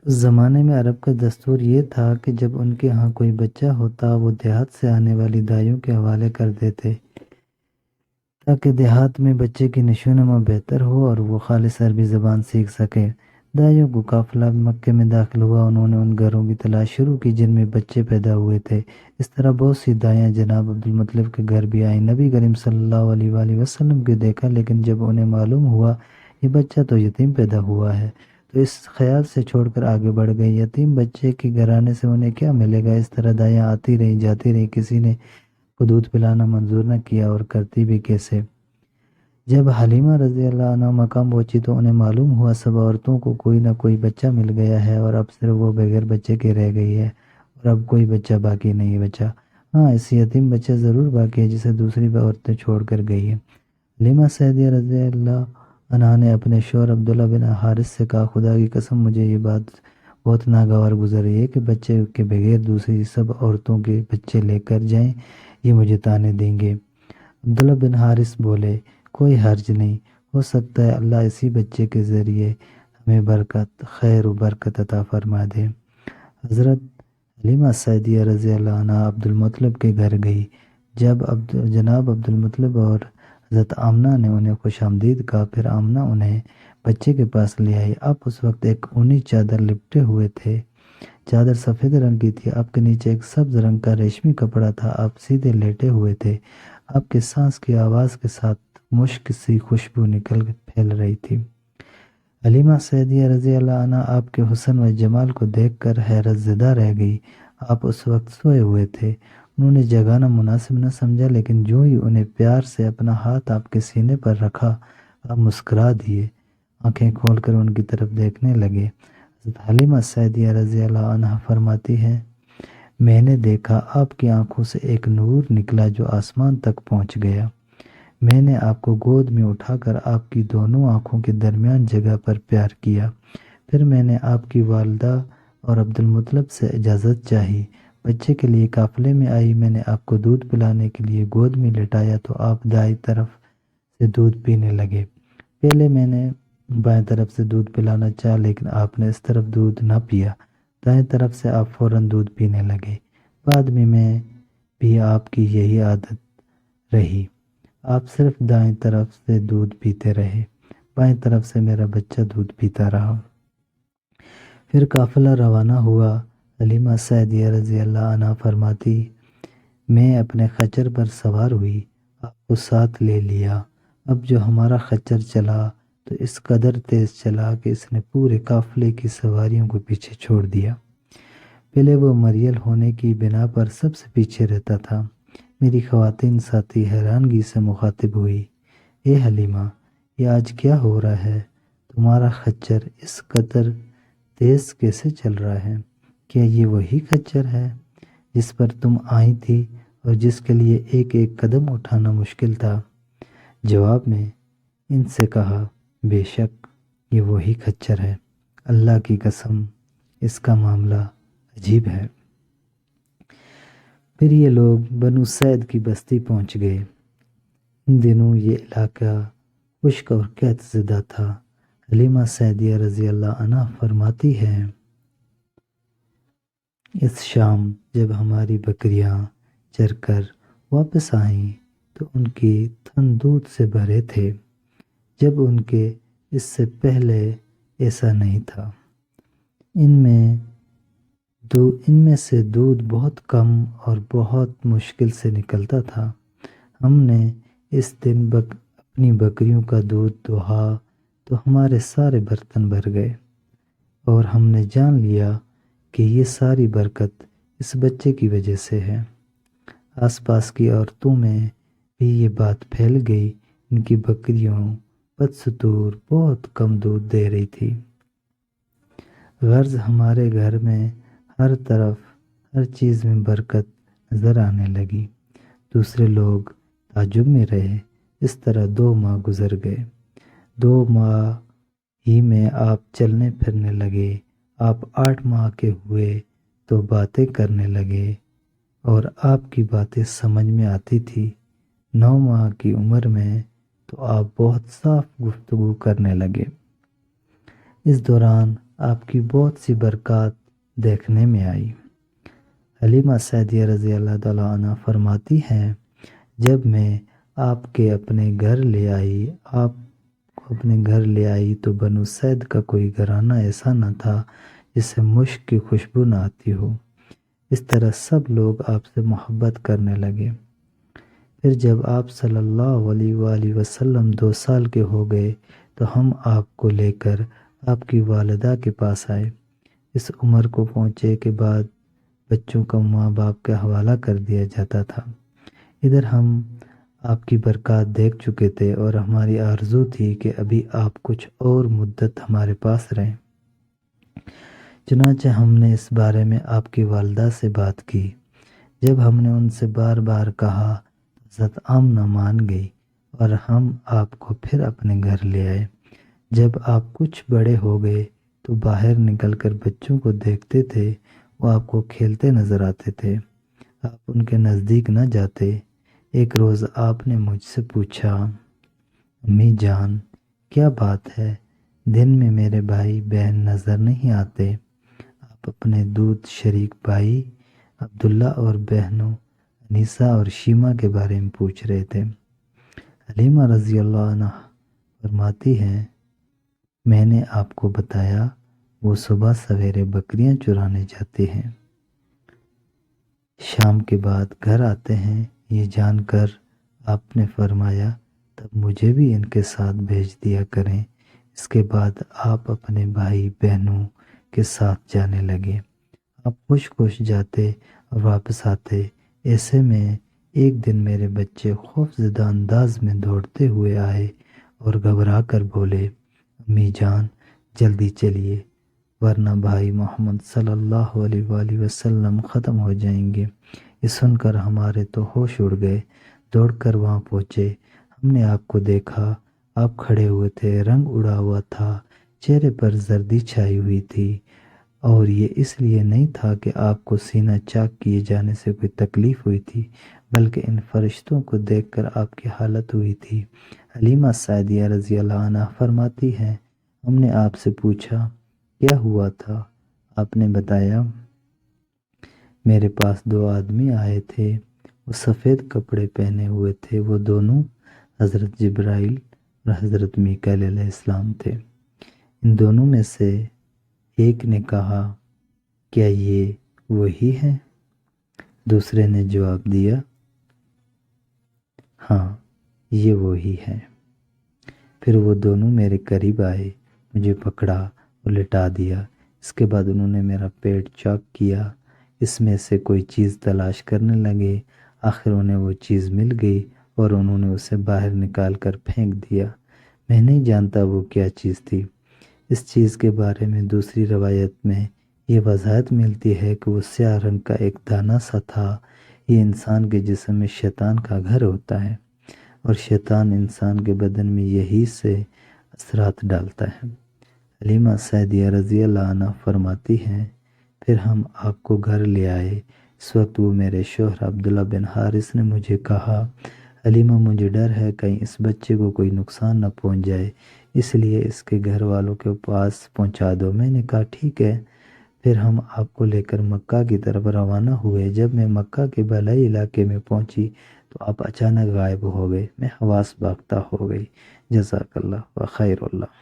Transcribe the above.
اس زمانے میں عرب کا دستور یہ تھا کہ جب ان کے ہاں کوئی بچہ ہوتا وہ دیہات سے آنے والی دائیوں کے حوالے کر دیتے تاکہ دیہات میں بچے کی نشوونما بہتر ہو اور وہ خالص عربی زبان سیکھ سکے۔ دائیوں کو قافلہ مکے میں داخل ہوا، انہوں نے ان گھروں کی تلاش شروع کی جن میں بچے پیدا ہوئے تھے۔ اس طرح بہت سی دائیاں جناب عبدالمطلب کے گھر بھی آئیں۔ نبی کریم صلی اللہ علیہ وآلہ وسلم کو دیکھا، لیکن جب انہیں معلوم ہوا یہ بچہ تو یتیم پیدا ہوا ہے تو اس خیال سے چھوڑ کر آگے بڑھ گئے، یتیم بچے کے گھرانے سے انہیں کیا ملے گا۔ اس طرح دائیاں آتی رہیں جاتی رہیں، کسی نے کو دودھ پلانا منظور نہ کیا اور کرتی بھی کیسے۔ جب حلیمہ رضی اللہ عنہ مقام پہنچی تو انہیں معلوم ہوا سب عورتوں کو کوئی نہ کوئی بچہ مل گیا ہے اور اب صرف وہ بغیر بچے کے رہ گئی ہے اور اب کوئی بچہ باقی نہیں بچا۔ ہاں، اس یتیم بچہ ضرور باقی ہے جسے دوسری عورتیں چھوڑ کر گئی ہیں۔ حلیمہ سعدیہ رضی اللہ عنہا نے اپنے شوہر عبداللہ بن حارث سے کہا، خدا کی قسم مجھے یہ بات بہت ناگوار گزر رہی ہے کہ بچے کے بغیر دوسری سب عورتوں کے بچے لے کر جائیں، یہ مجھے طعنے دیں گے۔ عبداللہ بن حارث بولے، کوئی حرج نہیں، ہو سکتا ہے اللہ اسی بچے کے ذریعے ہمیں برکت، خیر و برکت عطا فرما دے۔ حضرت حلیمہ سعدیہ رضی اللہ عنہ عبدالمطلب کے گھر گئی۔ جب جناب عبدالمطلب اور حضرت آمنہ نے انہیں خوش آمدید کہا، پھر آمنہ انہیں بچے کے پاس لے آئی۔ آپ اس وقت ایک اونی چادر لپٹے ہوئے تھے۔ چادر سفید رنگ کی تھی، آپ کے نیچے ایک سبز رنگ کا ریشمی کپڑا تھا۔ آپ سیدھے لیٹے ہوئے تھے، آپ کے سانس کی آواز کے ساتھ مشک سی خوشبو نکل پھیل رہی تھی۔ حلیمہ سعدیہ رضی اللہ عنہ آپ کے حسن و جمال کو دیکھ کر حیرت زدہ رہ گئی۔ آپ اس وقت سوئے ہوئے تھے، انہوں نے جگانا مناسب نہ سمجھا، لیکن جو ہی انہیں پیار سے اپنا ہاتھ آپ کے سینے پر رکھا، آپ مسکرا دیے، آنکھیں کھول کر ان کی طرف دیکھنے لگے۔ حضرت حلیمہ سعدیہ رضی اللہ عنہ فرماتی ہیں، میں نے دیکھا آپ کی آنکھوں سے ایک نور نکلا جو آسمان تک پہنچ گیا۔ میں نے آپ کو گود میں اٹھا کر آپ کی دونوں آنکھوں کے درمیان جگہ پر پیار کیا۔ پھر میں نے آپ کی والدہ اور عبدالمطلب سے اجازت چاہی، بچے کے لیے قافلے میں آئی۔ میں نے آپ کو دودھ پلانے کے لیے گود میں لٹایا تو آپ دائیں طرف سے دودھ پینے لگے۔ پہلے میں نے بائیں طرف سے دودھ پلانا چاہا، لیکن آپ نے اس طرف دودھ نہ پیا، دائیں طرف سے آپ فوراً دودھ پینے لگے۔ بعد میں بھی آپ کی یہی عادت رہی، آپ صرف دائیں طرف سے دودھ پیتے رہے، بائیں طرف سے میرا بچہ دودھ پیتا رہا۔ پھر قافلہ روانہ ہوا۔ حلیمہ سعدیہ رضی اللہ عنہ فرماتی، میں اپنے خچر پر سوار ہوئی، آپ کو ساتھ لے لیا۔ اب جو ہمارا خچر چلا تو اس قدر تیز چلا کہ اس نے پورے قافلے کی سواریوں کو پیچھے چھوڑ دیا۔ پہلے وہ مریل ہونے کی بنا پر سب سے پیچھے رہتا تھا۔ میری خواتین ساتھی حیرانگی سے مخاطب ہوئی، اے حلیمہ، یہ آج کیا ہو رہا ہے؟ تمہارا خچر اس قدر تیز کیسے چل رہا ہے؟ کیا یہ وہی خچر ہے جس پر تم آئی تھی اور جس کے لیے ایک ایک قدم اٹھانا مشکل تھا؟ جواب میں ان سے کہا، بے شک یہ وہی خچر ہے، اللہ کی قسم اس کا معاملہ عجیب ہے۔ پھر یہ لوگ بنو سعد کی بستی پہنچ گئے۔ ان دنوں یہ علاقہ خشک اور قحط زدہ تھا۔ حلیمہ سعدیہ رضی اللہ عنہ فرماتی ہیں، اس شام جب ہماری بکریاں چر کر واپس آئیں تو ان کی تھن دودھ سے بھرے تھے، جب ان کے اس سے پہلے ایسا نہیں تھا۔ ان میں سے دودھ بہت کم اور بہت مشکل سے نکلتا تھا۔ ہم نے اس دن اپنی بکریوں کا دودھ دوہا تو ہمارے سارے برتن بھر گئے اور ہم نے جان لیا کہ یہ ساری برکت اس بچے کی وجہ سے ہے۔ آس پاس کی عورتوں میں بھی یہ بات پھیل گئی، ان کی بکریوں بدستور بہت کم دودھ دے رہی تھی۔ غرض ہمارے گھر میں ہر طرف ہر چیز میں برکت نظر آنے لگی۔ دوسرے لوگ تعجب میں رہے۔ اس طرح 2 ماہ گزر گئے۔ 2 ماہ ہی میں آپ چلنے پھرنے لگے۔ آپ 8 ماہ کے ہوئے تو باتیں کرنے لگے اور آپ کی باتیں سمجھ میں آتی تھی۔ 9 ماہ کی عمر میں تو آپ بہت صاف گفتگو کرنے لگے۔ اس دوران آپ کی بہت سی برکات دیکھنے میں آئی۔ حلیمہ سعدیہ رضی اللہ تعالیٰ عنہ فرماتی ہیں، جب میں آپ کے اپنے گھر لے آئی تو بنو سعد کا کوئی گھرانہ ایسا نہ تھا جس سے مشک کی خوشبو نہ آتی ہو۔ اس طرح سب لوگ آپ سے محبت کرنے لگے۔ پھر جب آپ صلی اللہ علیہ وآلہ وسلم 2 سال کے ہو گئے تو ہم آپ کو لے کر آپ کی والدہ کے پاس آئے۔ اس عمر کو پہنچے کے بعد بچوں کا ماں باپ کے حوالہ کر دیا جاتا تھا۔ ادھر ہم آپ کی برکات دیکھ چکے تھے اور ہماری آرزو تھی کہ ابھی آپ کچھ اور مدت ہمارے پاس رہیں۔ چنانچہ ہم نے اس بارے میں آپ کی والدہ سے بات کی۔ جب ہم نے ان سے بار بار کہا تو حضرت آمنہ مان گئی اور ہم آپ کو پھر اپنے گھر لے آئے۔ جب آپ کچھ بڑے ہو گئے تو باہر نکل کر بچوں کو دیکھتے تھے، وہ آپ کو کھیلتے نظر آتے تھے، آپ ان کے نزدیک نہ جاتے۔ ایک روز آپ نے مجھ سے پوچھا، امی جان کیا بات ہے، دن میں میرے بھائی بہن نظر نہیں آتے؟ آپ اپنے دودھ شریک بھائی عبداللہ اور بہنوں انیسہ اور شیمہ کے بارے میں پوچھ رہے تھے۔ حلیمہ رضی اللہ عنہ فرماتی ہیں، میں نے آپ کو بتایا وہ صبح سویرے بکریاں چرانے جاتے ہیں، شام کے بعد گھر آتے ہیں۔ یہ جان کر آپ نے فرمایا تب مجھے بھی ان کے ساتھ بھیج دیا کریں۔ اس کے بعد آپ اپنے بھائی بہنوں کے ساتھ جانے لگے۔ آپ خوش خوش جاتے اور واپس آتے۔ ایسے میں ایک دن میرے بچے خوفزدہ انداز میں دوڑتے ہوئے آئے اور گھبرا کر بولے، امی جان جلدی چلیے ورنہ بھائی محمد صلی اللہ علیہ وآلہ وسلم ختم ہو جائیں گے۔ یہ سن کر ہمارے تو ہوش اڑ گئے۔ دوڑ کر وہاں پہنچے، ہم نے آپ کو دیکھا، آپ کھڑے ہوئے تھے، رنگ اڑا ہوا تھا، چہرے پر زردی چھائی ہوئی تھی، اور یہ اس لیے نہیں تھا کہ آپ کو سینہ چاک کیے جانے سے کوئی تکلیف ہوئی تھی، بلکہ ان فرشتوں کو دیکھ کر آپ کی حالت ہوئی تھی۔ حلیمہ سعدیہ رضی اللہ عنہ فرماتی ہیں، ہم نے آپ سے پوچھا کیا ہوا تھا؟ آپ نے بتایا، میرے پاس 2 آدمی آئے تھے، وہ سفید کپڑے پہنے ہوئے تھے، وہ دونوں حضرت جبرائیل اور حضرت میکائیل علیہ السلام تھے۔ ان دونوں میں سے ایک نے کہا، کیا یہ وہی ہے؟ دوسرے نے جواب دیا، ہاں یہ وہی ہے۔ پھر وہ دونوں میرے قریب آئے، مجھے پکڑا اور لٹا دیا۔ اس کے بعد انہوں نے میرا پیٹ چاک کیا، اس میں سے کوئی چیز تلاش کرنے لگے، آخر انہیں وہ چیز مل گئی اور انہوں نے اسے باہر نکال کر پھینک دیا۔ میں نہیں جانتا وہ کیا چیز تھی۔ اس چیز کے بارے میں دوسری روایت میں یہ وضاحت ملتی ہے کہ وہ سیاہ رنگ کا ایک دانہ سا تھا۔ یہ انسان کے جسم میں شیطان کا گھر ہوتا ہے اور شیطان انسان کے بدن میں یہی سے اثرات ڈالتا ہے۔ حلیمہ سعدیہ رضی اللہ عنہ فرماتی ہیں، پھر ہم آپ کو گھر لے آئے۔ اس وقت وہ میرے شوہر عبداللہ بن حارث نے مجھے کہا، حلیمہ مجھے ڈر ہے کہیں اس بچے کو کوئی نقصان نہ پہنچ جائے، اس لیے اس کے گھر والوں کے پاس پہنچا دو۔ میں نے کہا ٹھیک ہے۔ پھر ہم آپ کو لے کر مکہ کی طرف روانہ ہوئے۔ جب میں مکہ کے بالائی علاقے میں پہنچی تو آپ اچانک غائب ہو گئے، میں حواس باختہ ہو گئی۔ جزاک اللہ و خیر اللہ۔